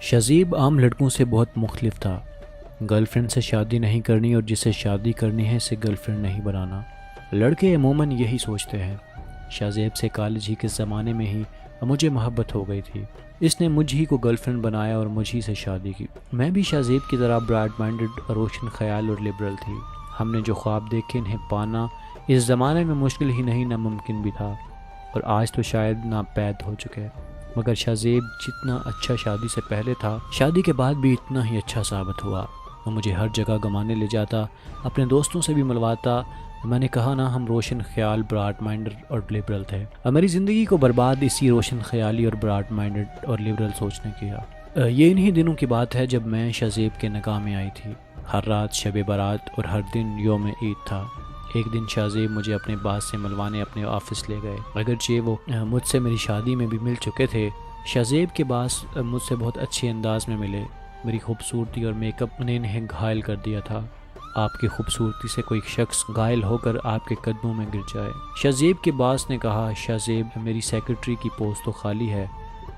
شہزیب عام لڑکوں سے بہت مختلف تھا۔ گرل فرینڈ سے شادی نہیں کرنی اور جسے شادی کرنی ہے اسے گرل فرینڈ نہیں بنانا۔ لڑکے عموماً یہی سوچتے ہیں۔ شہزیب سے کالج ہی کے زمانے میں ہی مجھے محبت ہو گئی تھی۔ اس نے مجھ ہی کو گرل فرینڈ بنایا اور مجھ ہی سے شادی کی۔ میں بھی شہزیب کی طرح براڈ مائنڈڈ، روشن خیال اور لبرل تھی۔ ہم نے جو خواب دیکھے انہیں پانا اس زمانے میں مشکل ہی نہیں ناممکن بھی تھا، اور آج تو شاید ناپید ہو چکے۔ مگر شہزیب جتنا اچھا شادی سے پہلے تھا، شادی کے بعد بھی اتنا ہی اچھا ثابت ہوا۔ وہ مجھے ہر جگہ گھمانے لے جاتا، اپنے دوستوں سے بھی ملواتا۔ میں نے کہا نا، ہم روشن خیال، براڈ مائنڈڈ اور لبرل تھے۔ میری زندگی کو برباد اسی روشن خیالی اور براڈ مائنڈڈ اور لبرل سوچ نے کیا۔ یہ انہی دنوں کی بات ہے جب میں شہزیب کے نکاح میں آئی تھی۔ ہر رات شب بارات اور ہر دن یوم عید تھا۔ ایک دن شہزیب مجھے اپنے باس سے ملوانے اپنے آفس لے گئے۔ اگرچہ وہ مجھ سے میری شادی میں بھی مل چکے تھے، شہزیب کے باس مجھ سے بہت اچھے انداز میں ملے۔ میری خوبصورتی اور میک اپ نے انہیں گھائل کر دیا تھا۔ آپ کی خوبصورتی سے کوئی شخص گھائل ہو کر آپ کے قدموں میں گر جائے۔ شہزیب کے باس نے کہا، شہزیب میری سیکرٹری کی پوسٹ تو خالی ہے،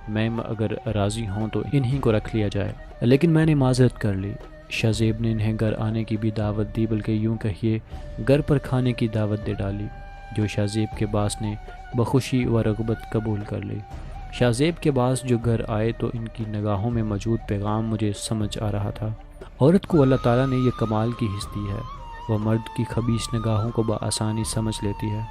میم اگر راضی ہوں تو انہی کو رکھ لیا جائے۔ لیکن میں نے معذرت کر لی۔ شہزیب نے انہیں گھر آنے کی بھی دعوت دی، بلکہ یوں کہیے گھر پر کھانے کی دعوت دے ڈالی، جو شہزیب کے باس نے بخوشی و رغبت قبول کر لی۔ شہزیب کے باس جو گھر آئے تو ان کی نگاہوں میں موجود پیغام مجھے سمجھ آ رہا تھا۔ عورت کو اللہ تعالیٰ نے یہ کمال کی حص دی ہے، وہ مرد کی خبیث نگاہوں کو بآسانی سمجھ لیتی ہے۔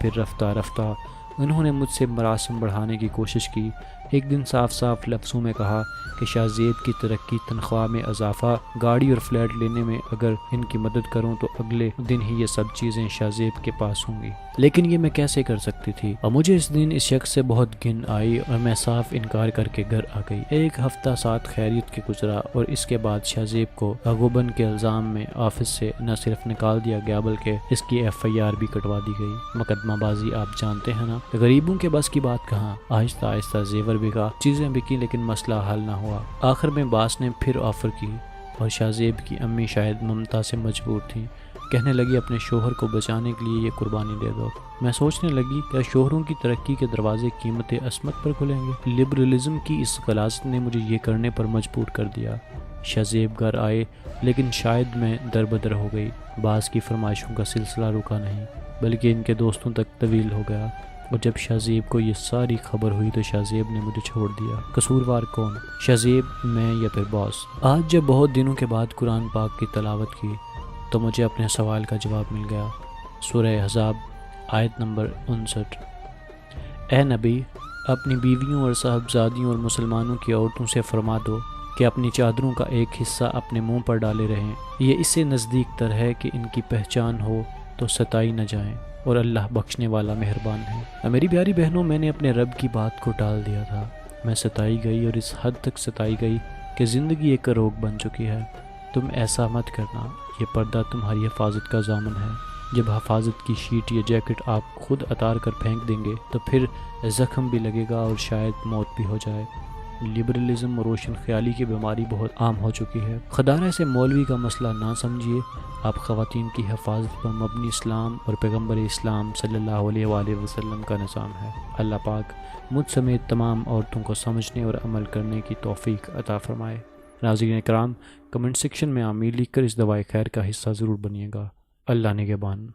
پھر رفتہ رفتہ انہوں نے مجھ سے مراسم بڑھانے کی کوشش کی۔ ایک دن صاف صاف لفظوں میں کہا کہ شہزیب کی ترقی، تنخواہ میں اضافہ، گاڑی اور فلیٹ لینے میں اگر ان کی مدد کروں تو اگلے دن ہی یہ سب چیزیں شہزیب کے پاس ہوں گی۔ لیکن یہ میں کیسے کر سکتی تھی؟ اور مجھے اس دن اس شخص سے بہت گھن آئی اور میں صاف انکار کر کے گھر آ گئی۔ ایک ہفتہ ساتھ خیریت کے گزرا اور اس کے بعد شہزیب کو غبن کے الزام میں آفس سے نہ صرف نکال دیا گیا بلکہ اس کی FIR بھی کٹوا دی گئی۔ مقدمہ بازی آپ جانتے ہیں نا، غریبوں کے بس کی بات کہاں۔ آہستہ آہستہ زیور بکا، چیزیں بکی، لیکن مسئلہ حل نہ ہوا۔ آخر میں باس نے پھر آفر کی اور شہزیب کی امی شاید ممتا سے مجبور تھیں۔ کہنے لگی اپنے شوہر کو بچانے کے لیے یہ قربانی دے دو۔ میں سوچنے لگی کیا شوہروں کی ترقی کے دروازے قیمت عصمت پر کھلیں گے؟ لبرلزم کی اس غلاظت نے مجھے یہ کرنے پر مجبور کر دیا۔ شہزیب گھر آئے، لیکن شاید میں دربدر ہو گئی۔ باس کی فرمائشوں کا سلسلہ رکا نہیں بلکہ ان کے دوستوں تک طویل ہو گیا، اور جب شہزیب کو یہ ساری خبر ہوئی تو شہزیب نے مجھے چھوڑ دیا۔ قصوروار کون؟ شہزیب، میں یا پھر باس؟ آج جب بہت دنوں کے بعد قرآن پاک کی تلاوت کی تو مجھے اپنے سوال کا جواب مل گیا۔ سورہ احزاب آیت نمبر 59۔ اے نبی، اپنی بیویوں اور صاحبزادیوں اور مسلمانوں کی عورتوں سے فرما دو کہ اپنی چادروں کا ایک حصہ اپنے منہ پر ڈالے رہیں، یہ اس سے نزدیک تر ہے کہ ان کی پہچان ہو تو ستائی نہ جائیں، اور اللہ بخشنے والا مہربان ہے۔ میری پیاری بہنوں، میں نے اپنے رب کی بات کو ٹال دیا تھا۔ میں ستائی گئی اور اس حد تک ستائی گئی کہ زندگی ایک روگ بن چکی ہے۔ تم ایسا مت کرنا، یہ پردہ تمہاری حفاظت کا ضامن ہے۔ جب حفاظت کی شیٹ یا جیکٹ آپ خود اتار کر پھینک دیں گے تو پھر زخم بھی لگے گا اور شاید موت بھی ہو جائے۔ لبرلزم اور روشن خیالی کی بیماری بہت عام ہو چکی ہے۔ خدا نہ اسے مولوی کا مسئلہ نہ سمجھیے۔ آپ خواتین کی حفاظت پر مبنی اسلام اور پیغمبر اسلام صلی اللہ علیہ وآلہ وسلم کا نظام ہے۔ اللہ پاک مجھ سمیت تمام عورتوں کو سمجھنے اور عمل کرنے کی توفیق عطا فرمائے۔ ناظرین کرام، کمنٹ سیکشن میں آمین لکھ کر اس دعائے خیر کا حصہ ضرور بنیے گا۔ اللہ نگہبان۔